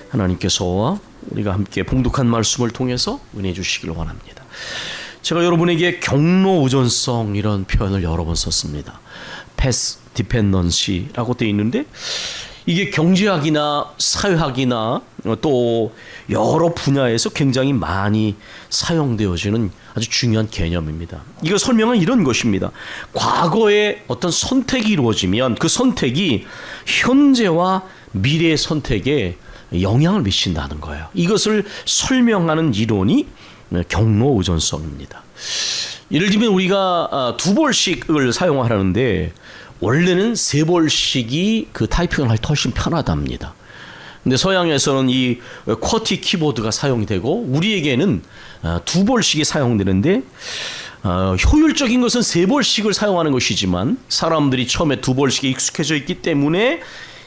하나님께서 우리가 함께 봉독한 말씀을 통해서 은혜 주시길 원합니다. 제가 여러분에게 경로 의존성 이런 표현을 여러 번 썼습니다. path dependency라고 되어 있는데 이게 경제학이나 사회학이나 또 여러 분야에서 굉장히 많이 사용되어지는 아주 중요한 개념입니다. 이거 설명은 이런 것입니다. 과거에 어떤 선택이 이루어지면 그 선택이 현재와 미래의 선택에 영향을 미친다는 거예요. 이것을 설명하는 이론이 경로 의존성입니다. 예를 들면 우리가 두 벌씩을 사용하는데 원래는 세 벌씩이 그 타이핑을 할 때 훨씬 편하답니다. 근데 서양에서는 이 쿼티 키보드가 사용되고 우리에게는 두 벌씩이 사용되는데 효율적인 것은 세 벌씩을 사용하는 것이지만 사람들이 처음에 두 벌씩에 익숙해져 있기 때문에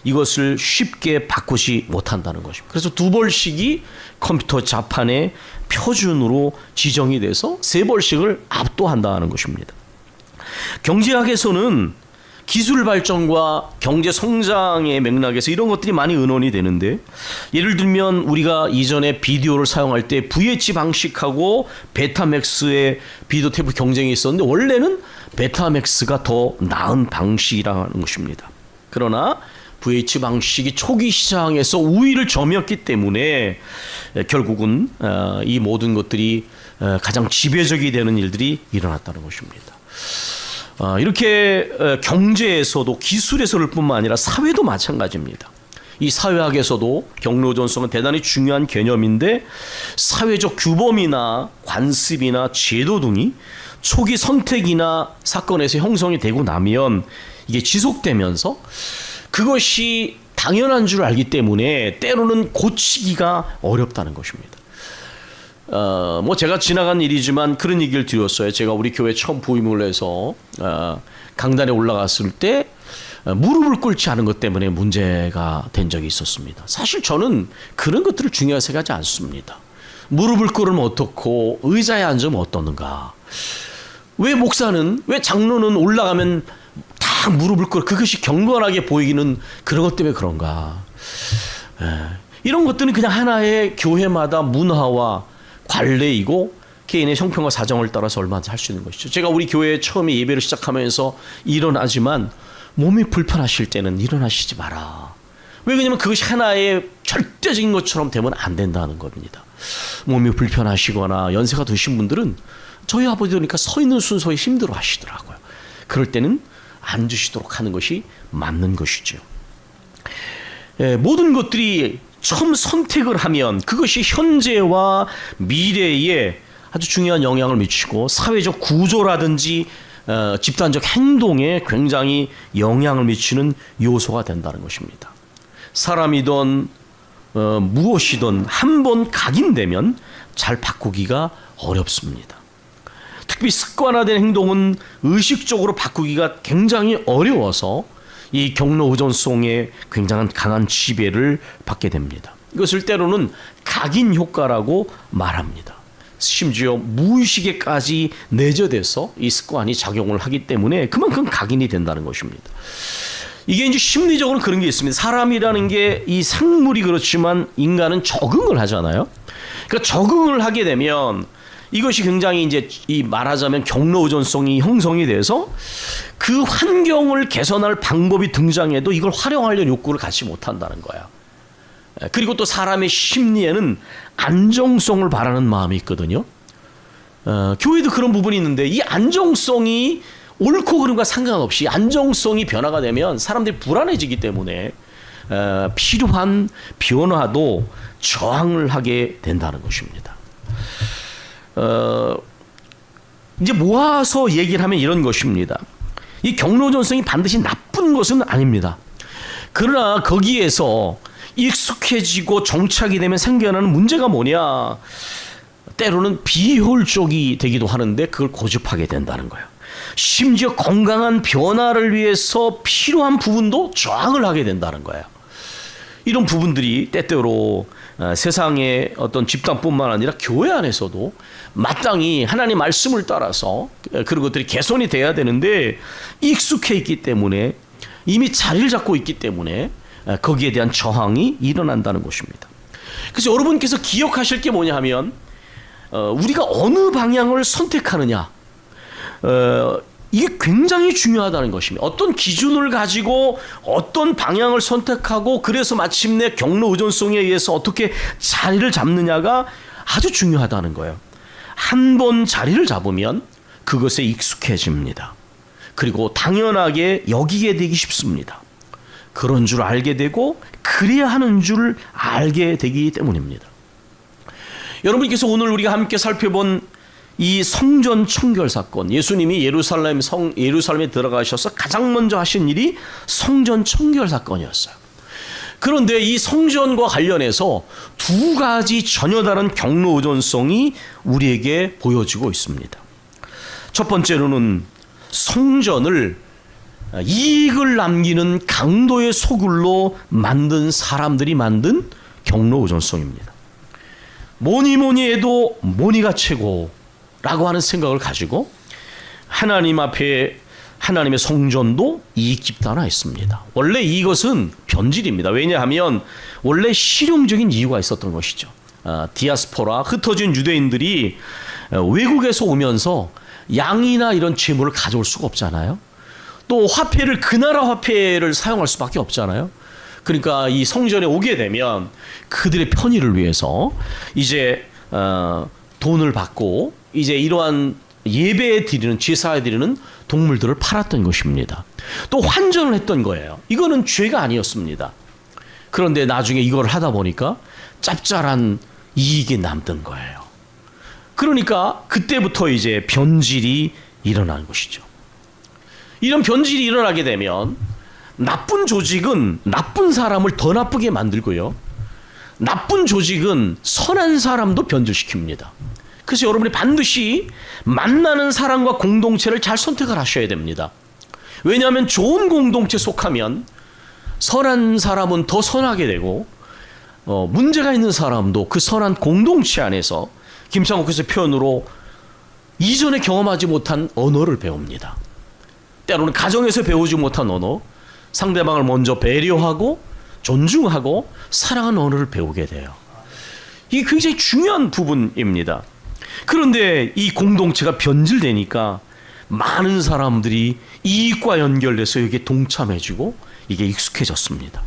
이것을 쉽게 바꾸지 못한다는 것입니다. 그래서 두 벌씩이 컴퓨터 자판의 표준으로 지정이 돼서 세 벌씩을 압도한다는 것입니다. 경제학에서는 기술 발전과 경제 성장의 맥락에서 이런 것들이 많이 의논이 되는데 예를 들면 우리가 이전에 비디오를 사용할 때 VH 방식하고 베타맥스의 비디오 테이프 경쟁이 있었는데 원래는 베타맥스가 더 나은 방식이라는 것입니다. 그러나 VH 방식이 초기 시장에서 우위를 점했기 때문에 결국은 이 모든 것들이 가장 지배적이 되는 일들이 일어났다는 것입니다. 이렇게 경제에서도 기술에서를 뿐만 아니라 사회도 마찬가지입니다. 이 사회학에서도 경로 의존성은 대단히 중요한 개념인데 사회적 규범이나 관습이나 제도 등이 초기 선택이나 사건에서 형성이 되고 나면 이게 지속되면서 그것이 당연한 줄 알기 때문에 때로는 고치기가 어렵다는 것입니다. 뭐 제가 지나간 일이지만 그런 얘기를 드렸어요. 제가 우리 교회 처음 부임을 해서 강단에 올라갔을 때 무릎을 꿇지 않은 것 때문에 문제가 된 적이 있었습니다. 사실 저는 그런 것들을 중요하게 생각하지 않습니다. 무릎을 꿇으면 어떻고 의자에 앉으면 어떠는가. 왜 목사는 왜 장로는 올라가면 다 무릎을 꿇어 그것이 경건하게 보이기는 그런 것 때문에 그런가. 이런 것들은 그냥 하나의 교회마다 문화와 관례이고 개인의 형편과 사정을 따라서 얼마든지 할 수 있는 것이죠. 제가 우리 교회에 처음에 예배를 시작하면서 일어나지만 몸이 불편하실 때는 일어나시지 마라. 왜 그러냐면 그것이 하나의 절대적인 것처럼 되면 안 된다는 겁니다. 몸이 불편하시거나 연세가 드신 분들은 저희 아버지 그러니까 서 있는 순서에 힘들어 하시더라고요. 그럴 때는 앉으시도록 하는 것이 맞는 것이죠. 모든 것들이 처음 선택을 하면 그것이 현재와 미래에 아주 중요한 영향을 미치고 사회적 구조라든지 집단적 행동에 굉장히 영향을 미치는 요소가 된다는 것입니다. 사람이든 무엇이든 한 번 각인되면 잘 바꾸기가 어렵습니다. 특히 습관화된 행동은 의식적으로 바꾸기가 굉장히 어려워서 이 경로 의존성에 굉장한 강한 지배를 받게 됩니다. 이것을 때로는 각인 효과라고 말합니다. 심지어 무의식에까지 내재돼서 이 습관이 작용을 하기 때문에 그만큼 각인이 된다는 것입니다. 이게 이제 심리적으로 그런 게 있습니다. 사람이라는 게 이 생물이 그렇지만 인간은 적응을 하잖아요. 그러니까 적응을 하게 되면 이것이 굉장히 이제 이 말하자면 경로 의존성이 형성이 돼서 그 환경을 개선할 방법이 등장해도 이걸 활용하려는 욕구를 갖지 못한다는 거야. 그리고 또 사람의 심리에는 안정성을 바라는 마음이 있거든요. 교회도 그런 부분이 있는데 이 안정성이 옳고 그름과 상관없이 안정성이 변화가 되면 사람들이 불안해지기 때문에 필요한 변화도 저항을 하게 된다는 것입니다. 이제 모아서 얘기를 하면 이런 것입니다. 이 경로 의존성이 반드시 나쁜 것은 아닙니다. 그러나 거기에서 익숙해지고 정착이 되면 생겨나는 문제가 뭐냐? 때로는 비효율적이 되기도 하는데 그걸 고집하게 된다는 거예요. 심지어 건강한 변화를 위해서 필요한 부분도 저항을 하게 된다는 거예요. 이런 부분들이 때때로 세상의 어떤 집단뿐만 아니라 교회 안에서도 마땅히 하나님의 말씀을 따라서 그런 것들이 개선이 돼야 되는데 익숙해 있기 때문에 이미 자리를 잡고 있기 때문에 거기에 대한 저항이 일어난다는 것입니다. 그래서 여러분께서 기억하실 게 뭐냐 하면 우리가 어느 방향을 선택하느냐 이게 굉장히 중요하다는 것입니다. 어떤 기준을 가지고 어떤 방향을 선택하고 그래서 마침내 경로 의존성에 의해서 어떻게 자리를 잡느냐가 아주 중요하다는 거예요. 한 번 자리를 잡으면 그것에 익숙해집니다. 그리고 당연하게 여기게 되기 쉽습니다. 그런 줄 알게 되고 그래야 하는 줄 알게 되기 때문입니다. 여러분께서 오늘 우리가 함께 살펴본 이 성전 청결 사건, 예수님이 예루살렘에 들어가셔서 가장 먼저 하신 일이 성전 청결 사건이었어요. 그런데 이 성전과 관련해서 두 가지 전혀 다른 경로 의존성이 우리에게 보여지고 있습니다. 첫 번째로는 성전을 이익을 남기는 강도의 소굴로 만든 사람들이 만든 경로 의존성입니다. 뭐니 해도 뭐니가 최고라고 하는 생각을 가지고 하나님 앞에 하나님의 성전도 이익 집단화했습니다. 원래 이것은 변질입니다. 왜냐하면 원래 실용적인 이유가 있었던 것이죠. 디아스포라, 흩어진 유대인들이 외국에서 오면서 양이나 이런 재물을 가져올 수가 없잖아요. 또 화폐를 그 나라 화폐를 사용할 수밖에 없잖아요. 그러니까 이 성전에 오게 되면 그들의 편의를 위해서 이제 돈을 받고 이제 이러한 예배에 드리는 제사에 드리는 동물들을 팔았던 것입니다. 또 환전을 했던 거예요. 이거는 죄가 아니었습니다. 그런데 나중에 이걸 하다 보니까 짭짤한 이익이 남던 거예요. 그러니까 그때부터 이제 변질이 일어난 것이죠. 이런 변질이 일어나게 되면 나쁜 조직은 나쁜 사람을 더 나쁘게 만들고요. 나쁜 조직은 선한 사람도 변질시킵니다. 그래서 여러분이 반드시 만나는 사람과 공동체를 잘 선택을 하셔야 됩니다. 왜냐하면 좋은 공동체 속하면 선한 사람은 더 선하게 되고 문제가 있는 사람도 그 선한 공동체 안에서 김창옥 표현으로 이전에 경험하지 못한 언어를 배웁니다. 때로는 가정에서 배우지 못한 언어, 상대방을 먼저 배려하고 존중하고 사랑하는 언어를 배우게 돼요. 이게 굉장히 중요한 부분입니다. 그런데 이 공동체가 변질되니까 많은 사람들이 이익과 연결돼서 여기에 동참해주고 이게 익숙해졌습니다.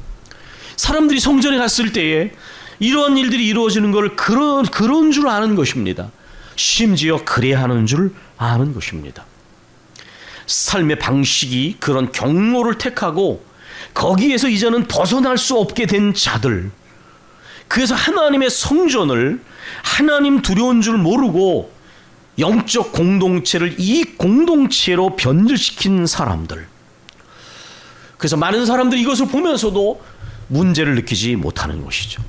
사람들이 성전에 갔을 때에 이러한 일들이 이루어지는 걸 그런 줄 아는 것입니다. 심지어 그래야 하는 줄 아는 것입니다. 삶의 방식이 그런 경로를 택하고 거기에서 이제는 벗어날 수 없게 된 자들, 그래서 하나님의 성전을 하나님 두려운 줄 모르고 영적 공동체를 이 공동체로 변질시킨 사람들, 그래서 많은 사람들이 이것을 보면서도 문제를 느끼지 못하는 것이죠.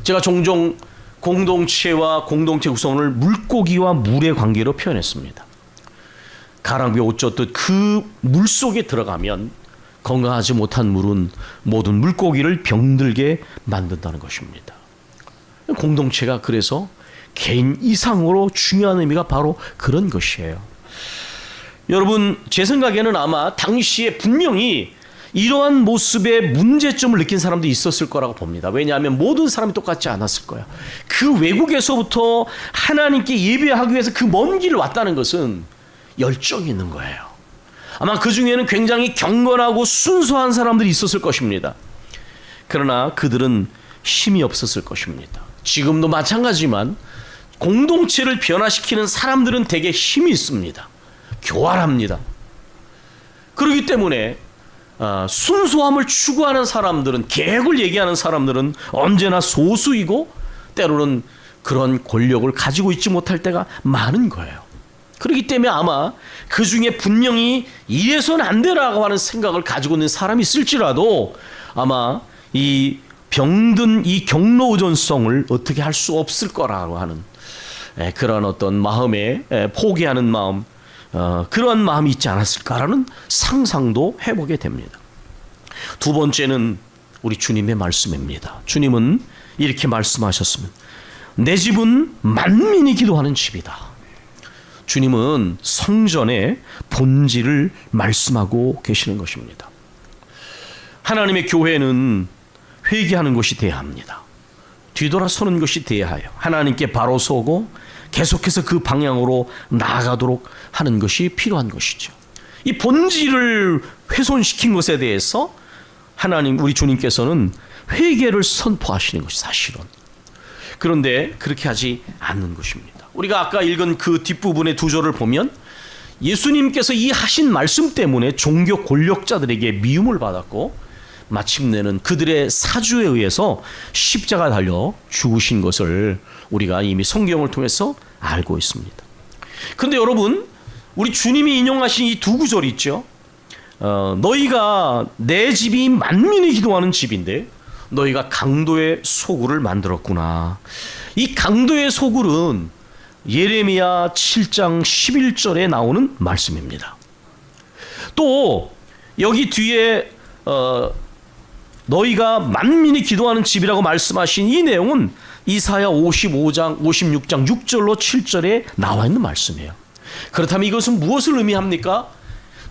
제가 종종 공동체와 공동체 구성을 물고기와 물의 관계로 표현했습니다. 가랑비에 옷 젖듯 그 물속에 들어가면 건강하지 못한 물은 모든 물고기를 병들게 만든다는 것입니다. 공동체가 그래서 개인 이상으로 중요한 의미가 바로 그런 것이에요. 여러분, 제 생각에는 아마 당시에 분명히 이러한 모습의 문제점을 느낀 사람도 있었을 거라고 봅니다. 왜냐하면 모든 사람이 똑같지 않았을 거예요. 그 외국에서부터 하나님께 예배하기 위해서 그 먼 길을 왔다는 것은 열정이 있는 거예요. 아마 그 중에는 굉장히 경건하고 순수한 사람들이 있었을 것입니다. 그러나 그들은 힘이 없었을 것입니다. 지금도 마찬가지지만 공동체를 변화시키는 사람들은 대개 힘이 있습니다. 교활합니다. 그렇기 때문에 순수함을 추구하는 사람들은, 계획을 얘기하는 사람들은 언제나 소수이고 때로는 그런 권력을 가지고 있지 못할 때가 많은 거예요. 그렇기 때문에 아마 그 중에 분명히 이래서는 안 되라고 하는 생각을 가지고 있는 사람이 있을지라도 아마 이 병든 이 경로 의존성을 어떻게 할 수 없을 거라고 하는 그런 어떤 마음에 포기하는 마음, 그런 마음이 있지 않았을까라는 상상도 해보게 됩니다. 두 번째는 우리 주님의 말씀입니다. 주님은 이렇게 말씀하셨습니다. 내 집은 만민이 기도하는 집이다. 주님은 성전의 본질을 말씀하고 계시는 것입니다. 하나님의 교회는 회개하는 것이 돼야 합니다. 뒤돌아서는 것이 돼야 해요. 하나님께 바로 서고 계속해서 그 방향으로 나아가도록 하는 것이 필요한 것이죠. 이 본질을 훼손시킨 것에 대해서 하나님, 우리 주님께서는 회개를 선포하시는 것이 사실은. 그런데 그렇게 하지 않는 것입니다. 우리가 아까 읽은 그 뒷부분의 두 절을 보면 예수님께서 이 하신 말씀 때문에 종교 권력자들에게 미움을 받았고 마침내는 그들의 사주에 의해서 십자가 달려 죽으신 것을 우리가 이미 성경을 통해서 알고 있습니다. 그런데 여러분, 우리 주님이 인용하신 이 두 구절이 있죠. 너희가 내 집이 만민이 기도하는 집인데 너희가 강도의 소굴을 만들었구나. 이 강도의 소굴은 예레미야 7장 11절에 나오는 말씀입니다. 또 여기 뒤에 너희가 만민이 기도하는 집이라고 말씀하신 이 내용은 이사야 55장 56장 6절로 7절에 나와 있는 말씀이에요. 그렇다면 이것은 무엇을 의미합니까?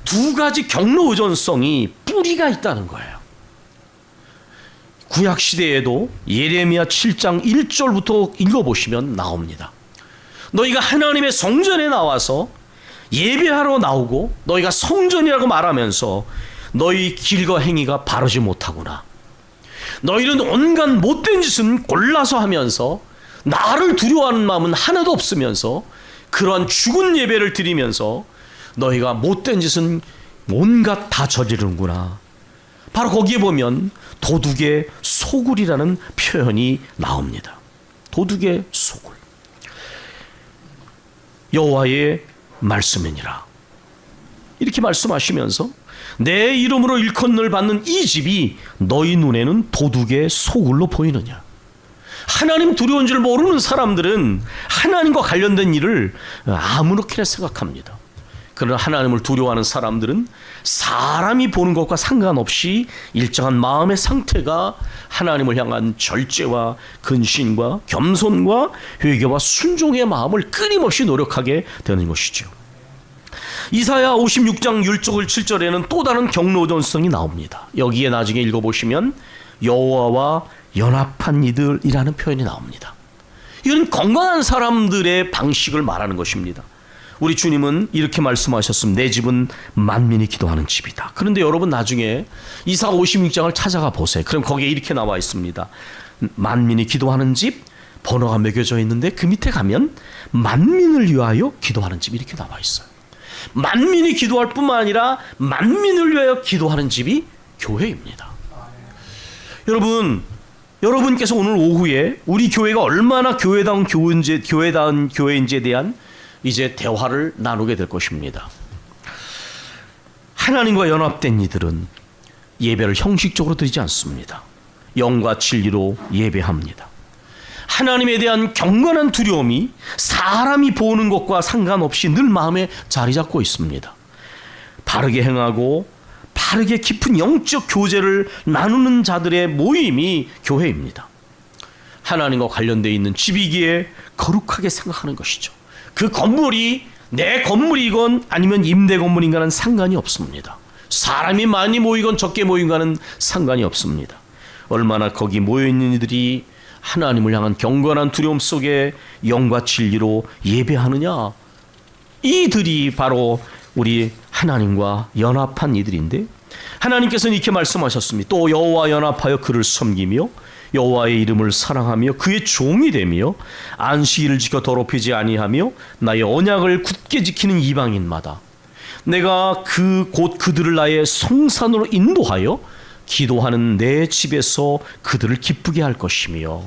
두 가지 경로 의존성이 뿌리가 있다는 거예요. 구약 시대에도 예레미야 7장 1절부터 읽어보시면 나옵니다. 너희가 하나님의 성전에 나와서 예배하러 나오고 너희가 성전이라고 말하면서 너희 길과 행위가 바르지 못하구나. 너희는 온갖 못된 짓은 골라서 하면서 나를 두려워하는 마음은 하나도 없으면서 그러한 죽은 예배를 드리면서 너희가 못된 짓은 온갖 다 저지르는구나. 바로 거기에 보면 도둑의 소굴이라는 표현이 나옵니다. 도둑의 소굴. 여호와의 말씀이니라. 이렇게 말씀하시면서 내 이름으로 일컫는 받는 이 집이 너희 눈에는 도둑의 소굴로 보이느냐. 하나님 두려운 줄 모르는 사람들은 하나님과 관련된 일을 아무렇게나 생각합니다. 그러나 하나님을 두려워하는 사람들은 사람이 보는 것과 상관없이 일정한 마음의 상태가 하나님을 향한 절제와 근신과 겸손과 회개와 순종의 마음을 끊임없이 노력하게 되는 것이죠. 이사야 56장 6절 7절에는 또 다른 경로전성이 나옵니다. 여기에 나중에 읽어보시면 여호와와 연합한 이들이라는 표현이 나옵니다. 이건 건강한 사람들의 방식을 말하는 것입니다. 우리 주님은 이렇게 말씀하셨습니다. 내 집은 만민이 기도하는 집이다. 그런데 여러분 나중에 이사 56장을 찾아가 보세요. 그럼 거기에 이렇게 나와 있습니다. 만민이 기도하는 집, 번호가 매겨져 있는데 그 밑에 가면 만민을 위하여 기도하는 집 이렇게 나와 있어요. 만민이 기도할 뿐만 아니라 만민을 위하여 기도하는 집이 교회입니다. 여러분께서 오늘 오후에 우리 교회가 얼마나 교회다운 교회인지에 대한 이제 대화를 나누게 될 것입니다. 하나님과 연합된 이들은 예배를 형식적으로 드리지 않습니다. 영과 진리로 예배합니다. 하나님에 대한 경건한 두려움이 사람이 보는 것과 상관없이 늘 마음에 자리 잡고 있습니다. 바르게 행하고 바르게 깊은 영적 교제를 나누는 자들의 모임이 교회입니다. 하나님과 관련되어 있는 집이기에 거룩하게 생각하는 것이죠. 그 건물이 내 건물이건 아니면 임대 건물인가는 상관이 없습니다. 사람이 많이 모이건 적게 모이건가는 상관이 없습니다. 얼마나 거기 모여있는 이들이 하나님을 향한 경건한 두려움 속에 영과 진리로 예배하느냐. 이들이 바로 우리 하나님과 연합한 이들인데 하나님께서는 이렇게 말씀하셨습니다. 또 여호와 연합하여 그를 섬기며 여호와의 이름을 사랑하며 그의 종이 되며 안식일을 지켜 더럽히지 아니하며 나의 언약을 굳게 지키는 이방인마다 내가 곧 그들을 나의 성산으로 인도하여 기도하는 내 집에서 그들을 기쁘게 할 것이며.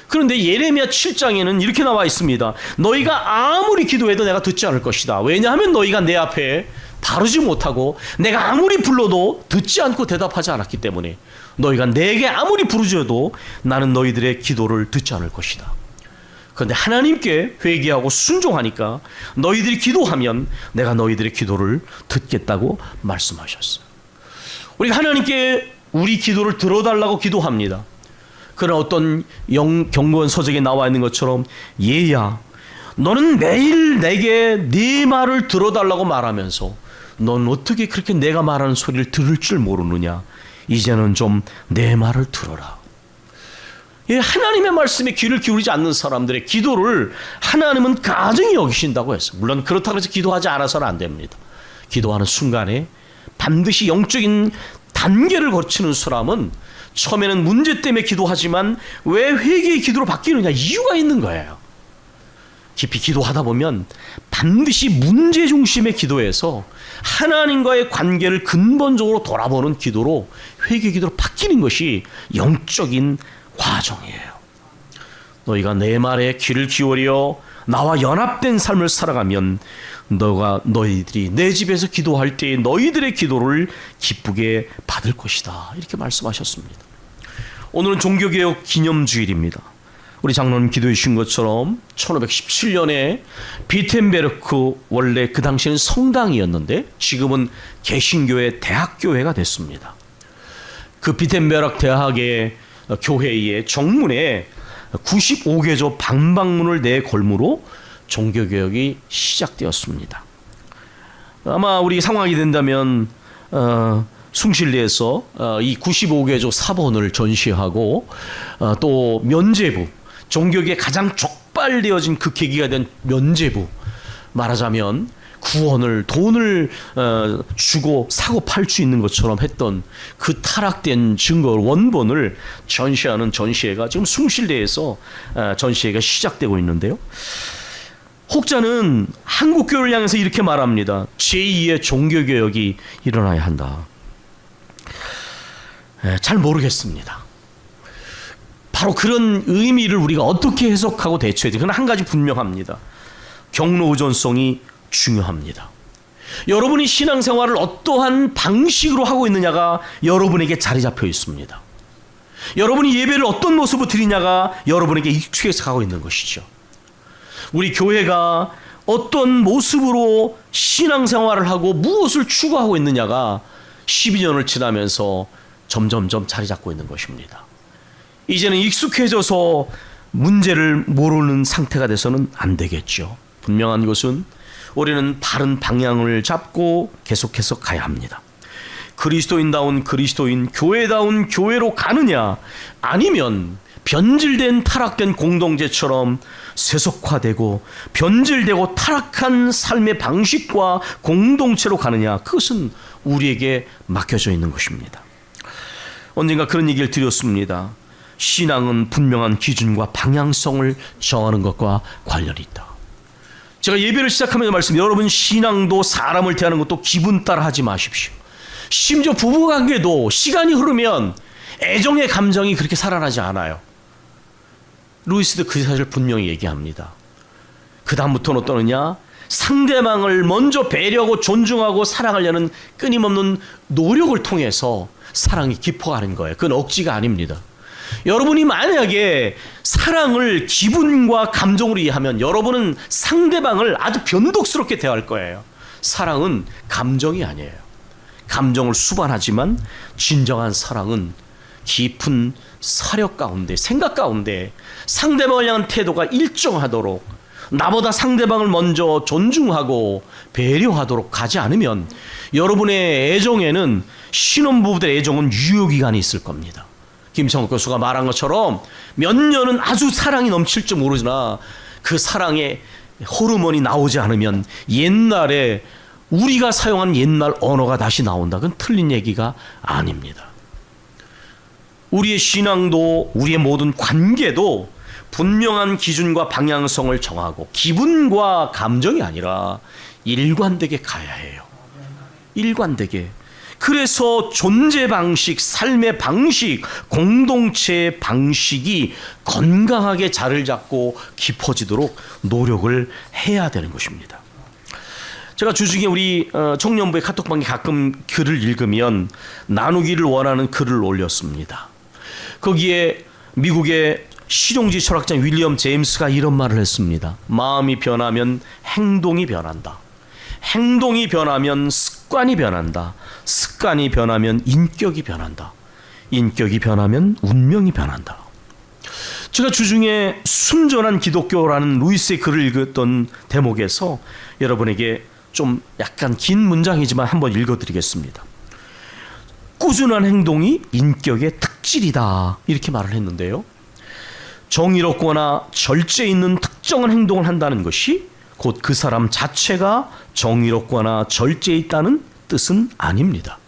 그런데 예레미야 7장에는 이렇게 나와 있습니다. 너희가 아무리 기도해도 내가 듣지 않을 것이다. 왜냐하면 너희가 내 앞에 바르지 못하고 내가 아무리 불러도 듣지 않고 대답하지 않았기 때문에 너희가 내게 아무리 부르짖어도 나는 너희들의 기도를 듣지 않을 것이다. 그런데 하나님께 회개하고 순종하니까 너희들이 기도하면 내가 너희들의 기도를 듣겠다고 말씀하셨어요. 우리가 하나님께 우리 기도를 들어달라고 기도합니다. 그런 어떤 경건 서적에 나와 있는 것처럼 얘야 너는 매일 내게 네 말을 들어달라고 말하면서 넌 어떻게 그렇게 내가 말하는 소리를 들을 줄 모르느냐. 이제는 좀 내 말을 들어라. 하나님의 말씀에 귀를 기울이지 않는 사람들의 기도를 하나님은 가증히 여기신다고 했어요. 물론 그렇다고 해서 기도하지 않아서는 안 됩니다. 기도하는 순간에 반드시 영적인 단계를 거치는 사람은 처음에는 문제 때문에 기도하지만 왜 회개의 기도로 바뀌느냐, 이유가 있는 거예요. 깊이 기도하다 보면 반드시 문제 중심의 기도에서 하나님과의 관계를 근본적으로 돌아보는 기도로, 회개 기도로 바뀌는 것이 영적인 과정이에요. 너희가 내 말에 귀를 기울여 나와 연합된 삶을 살아가면 너희들이 내 집에서 기도할 때 너희들의 기도를 기쁘게 받을 것이다, 이렇게 말씀하셨습니다. 오늘은 종교개혁 기념주일입니다. 우리 장로님 기도해 주신 것처럼 1517년에 비텐베르크, 원래 그 당시에는 성당이었는데 지금은 개신교의 대학교회가 됐습니다. 그 비텐베르크 대학의 교회의 정문에 95개조 방방문을 내걸므로 종교개혁이 시작되었습니다. 아마 우리 상황이 된다면 숭실리에서 이 95개조 사본을 전시하고 또 면죄부, 종교계에 가장 촉발되어진 그 계기가 된 면죄부, 말하자면 구원을, 돈을 주고 사고 팔 수 있는 것처럼 했던 그 타락된 증거 원본을 전시하는 전시회가 지금 숭실대에서 전시회가 시작되고 있는데요. 혹자는 한국교회를 향해서 이렇게 말합니다. 제2의 종교개혁이 일어나야 한다. 잘 모르겠습니다. 바로 그런 의미를 우리가 어떻게 해석하고 대처해야 돼? 그건 한 가지 분명합니다. 경로 의존성이 중요합니다. 여러분이 신앙생활을 어떠한 방식으로 하고 있느냐가 여러분에게 자리 잡혀 있습니다. 여러분이 예배를 어떤 모습으로 드리냐가 여러분에게 익숙해서 가고 있는 것이죠. 우리 교회가 어떤 모습으로 신앙생활을 하고 무엇을 추구하고 있느냐가 12년을 지나면서 점점점 자리 잡고 있는 것입니다. 이제는 익숙해져서 문제를 모르는 상태가 돼서는 안 되겠죠. 분명한 것은 우리는 바른 방향을 잡고 계속해서 가야 합니다. 그리스도인다운 그리스도인, 교회다운 교회로 가느냐, 아니면 변질된 타락된 공동체처럼 세속화되고 변질되고 타락한 삶의 방식과 공동체로 가느냐, 그것은 우리에게 맡겨져 있는 것입니다. 언젠가 그런 얘기를 드렸습니다. 신앙은 분명한 기준과 방향성을 정하는 것과 관련이 있다. 제가 예배를 시작하면서 말씀, 여러분 신앙도 사람을 대하는 것도 기분 따라 하지 마십시오. 심지어 부부관계도 시간이 흐르면 애정의 감정이 그렇게 살아나지 않아요. 루이스도 그 사실을 분명히 얘기합니다. 그 다음부터는 어떠느냐? 상대방을 먼저 배려하고 존중하고 사랑하려는 끊임없는 노력을 통해서 사랑이 깊어가는 거예요. 그건 억지가 아닙니다. 여러분이 만약에 사랑을 기분과 감정으로 이해하면 여러분은 상대방을 아주 변덕스럽게 대할 거예요. 사랑은 감정이 아니에요. 감정을 수반하지만 진정한 사랑은 깊은 사력 가운데, 생각 가운데 상대방을 향한 태도가 일정하도록, 나보다 상대방을 먼저 존중하고 배려하도록 가지 않으면 여러분의 애정에는, 신혼부부들의 애정은 유효기간이 있을 겁니다. 김성욱 교수가 말한 것처럼 몇 년은 아주 사랑이 넘칠 줄 모르지나 그 사랑에 호르몬이 나오지 않으면 옛날에 우리가 사용한 옛날 언어가 다시 나온다. 그건 틀린 얘기가 아닙니다. 우리의 신앙도 우리의 모든 관계도 분명한 기준과 방향성을 정하고 기분과 감정이 아니라 일관되게 가야 해요. 일관되게. 그래서 존재 방식, 삶의 방식, 공동체의 방식이 건강하게 자리를 잡고 깊어지도록 노력을 해야 되는 것입니다. 제가 주중에 우리 청년부의 카톡방에 가끔 글을 읽으면 나누기를 원하는 글을 올렸습니다. 거기에 미국의 실용주의 철학자 윌리엄 제임스가 이런 말을 했습니다. 마음이 변하면 행동이 변한다. 행동이 변하면 습관이 변한다. 습관이 변하면 인격이 변한다. 인격이 변하면 운명이 변한다. 제가 주중에 순전한 기독교라는 루이스의 글을 읽었던 대목에서 여러분에게 좀 약간 긴 문장이지만 한번 읽어드리겠습니다. 꾸준한 행동이 인격의 특질이다, 이렇게 말을 했는데요. 정의롭거나 절제 있는 특정한 행동을 한다는 것이 곧 그 사람 자체가 정의롭거나 절제 있다는 뜻은 아닙니다.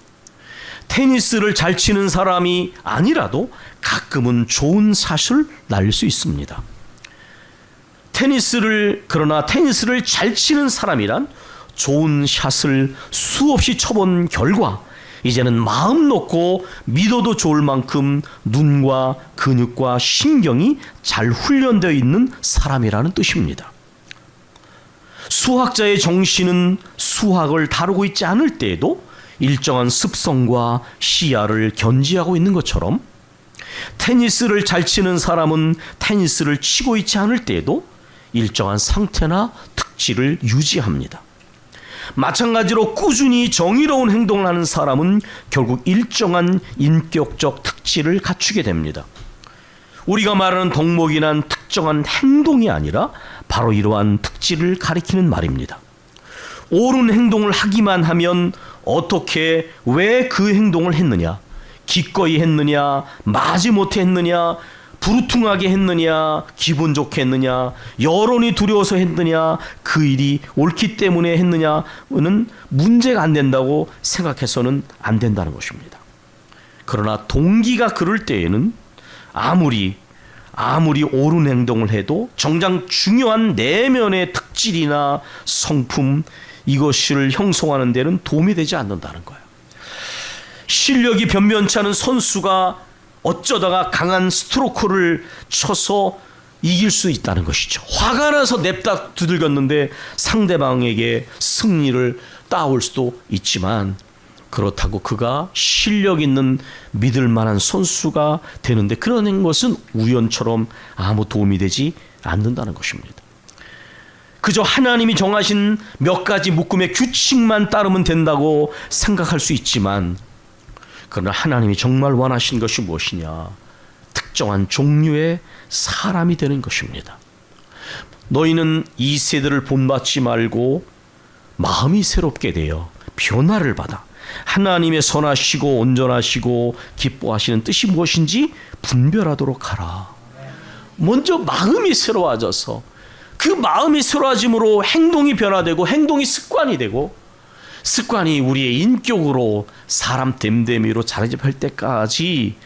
테니스를 잘 치는 사람이 아니라도 가끔은 좋은 샷을 날릴 수 있습니다. 그러나 테니스를 잘 치는 사람이란 좋은 샷을 수없이 쳐본 결과 이제는 마음 놓고 믿어도 좋을 만큼 눈과 근육과 신경이 잘 훈련되어 있는 사람이라는 뜻입니다. 수학자의 정신은 수학을 다루고 있지 않을 때에도 일정한 습성과 시야를 견지하고 있는 것처럼 테니스를 잘 치는 사람은 테니스를 치고 있지 않을 때에도 일정한 상태나 특질을 유지합니다. 마찬가지로 꾸준히 정의로운 행동을 하는 사람은 결국 일정한 인격적 특질을 갖추게 됩니다. 우리가 말하는 덕목이란 특정한 행동이 아니라 바로 이러한 특질을 가리키는 말입니다. 옳은 행동을 하기만 하면 어떻게 왜 그 행동을 했느냐, 기꺼이 했느냐, 마지못해 했느냐, 부르퉁하게 했느냐, 기분 좋게 했느냐, 여론이 두려워서 했느냐, 그 일이 옳기 때문에 했느냐는 문제가 안 된다고 생각해서는 안 된다는 것입니다. 그러나 동기가 그럴 때에는 아무리 옳은 행동을 해도 정작 중요한 내면의 특질이나 성품, 이것을 형성하는 데는 도움이 되지 않는다는 거예요. 실력이 변변치 않은 선수가 어쩌다가 강한 스트로크를 쳐서 이길 수 있다는 것이죠. 화가 나서 냅다 두들겼는데 상대방에게 승리를 따올 수도 있지만 그렇다고 그가 실력 있는 믿을 만한 선수가 되는데 그런 것은 우연처럼 아무 도움이 되지 않는다는 것입니다. 그저 하나님이 정하신 몇 가지 묶음의 규칙만 따르면 된다고 생각할 수 있지만 그러나 하나님이 정말 원하신 것이 무엇이냐? 특정한 종류의 사람이 되는 것입니다. 너희는 이 세대를 본받지 말고 마음이 새롭게 되어 변화를 받아 하나님의 선하시고 온전하시고 기뻐하시는 뜻이 무엇인지 분별하도록 하라. 먼저 마음이 새로워져서 그 마음이 새로워짐으로 행동이 변화되고 행동이 습관이 되고 습관이 우리의 인격으로 사람 됨됨이로 자리 잡힐 때까지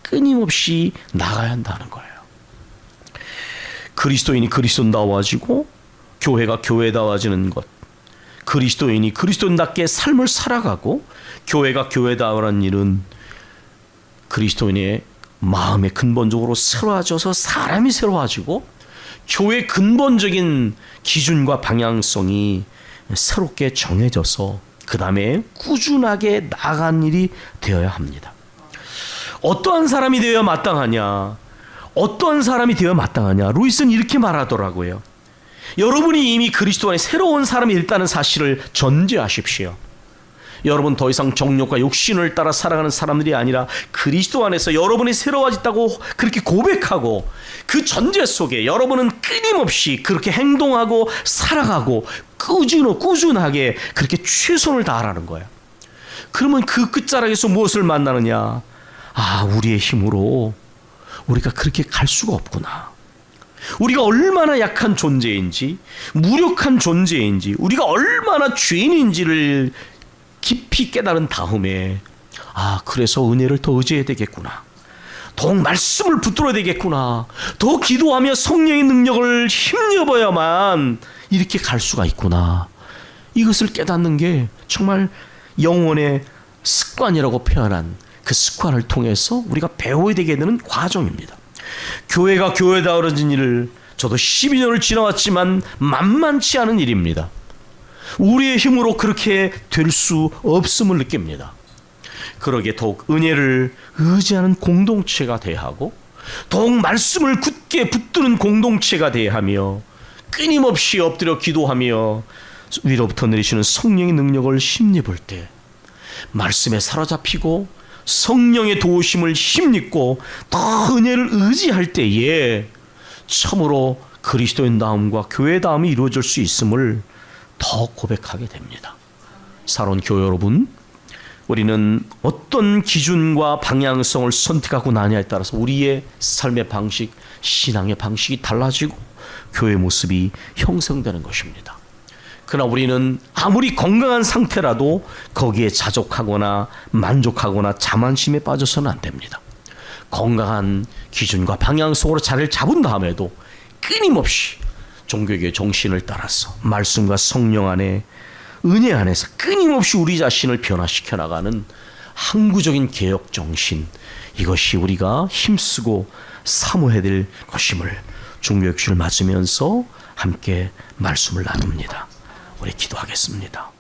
끊임없이 나가야 한다는 거예요. 그리스도인이 그리스도인다워지고 교회가 교회다워지는 것, 그리스도인이 그리스도인답게 삶을 살아가고 교회가 교회다워라는 일은 그리스도인의 마음에 근본적으로 새로워져서 사람이 새로워지고 교회의 근본적인 기준과 방향성이 새롭게 정해져서 그 다음에 꾸준하게 나아간 일이 되어야 합니다. 어떠한 사람이 되어야 마땅하냐? 어떠한 사람이 되어야 마땅하냐? 루이스는 이렇게 말하더라고요. 여러분이 이미 그리스도 안에 새로운 사람이 됐다는 사실을 전제하십시오. 여러분 더 이상 정욕과 욕심을 따라 살아가는 사람들이 아니라 그리스도 안에서 여러분이 새로워졌다고 그렇게 고백하고 그 전제 속에 여러분은 끊임없이 그렇게 행동하고 살아가고 꾸준하게 그렇게 최선을 다하라는 거예요. 그러면 그 끝자락에서 무엇을 만나느냐? 우리의 힘으로 우리가 그렇게 갈 수가 없구나. 우리가 얼마나 약한 존재인지, 무력한 존재인지, 우리가 얼마나 죄인인지를 깊이 깨달은 다음에 그래서 은혜를 더 의지해야 되겠구나. 더욱 말씀을 붙들어야 되겠구나. 더 기도하며 성령의 능력을 힘입어야만 이렇게 갈 수가 있구나. 이것을 깨닫는 게 정말 영혼의 습관이라고 표현한 그 습관을 통해서 우리가 배워야 되게 되는 과정입니다. 교회가 교회다워진 일을 저도 12년을 지나왔지만 만만치 않은 일입니다. 우리의 힘으로 그렇게 될 수 없음을 느낍니다. 그러기에 더욱 은혜를 의지하는 공동체가 돼야 하고 더욱 말씀을 굳게 붙드는 공동체가 돼야 하며 끊임없이 엎드려 기도하며 위로부터 내리시는 성령의 능력을 힘입을 때 말씀에 사로잡히고 성령의 도우심을 힘입고 더 은혜를 의지할 때에 참으로 그리스도인다움과 교회다움이 이루어질 수 있음을 더 고백하게 됩니다. 사랑하는 교회 여러분, 우리는 어떤 기준과 방향성을 선택하고 나냐에 따라서 우리의 삶의 방식, 신앙의 방식이 달라지고 교회 모습이 형성되는 것입니다. 그러나 우리는 아무리 건강한 상태라도 거기에 자족하거나 만족하거나 자만심에 빠져서는 안 됩니다. 건강한 기준과 방향성으로 자리를 잡은 다음에도 끊임없이 종교의 정신을 따라서 말씀과 성령 안에 은혜 안에서 끊임없이 우리 자신을 변화시켜 나가는 항구적인 개혁 정신, 이것이 우리가 힘쓰고 사모해야 될 것임을 중보의 주를 맞으면서 함께 말씀을 나눕니다. 우리 기도하겠습니다.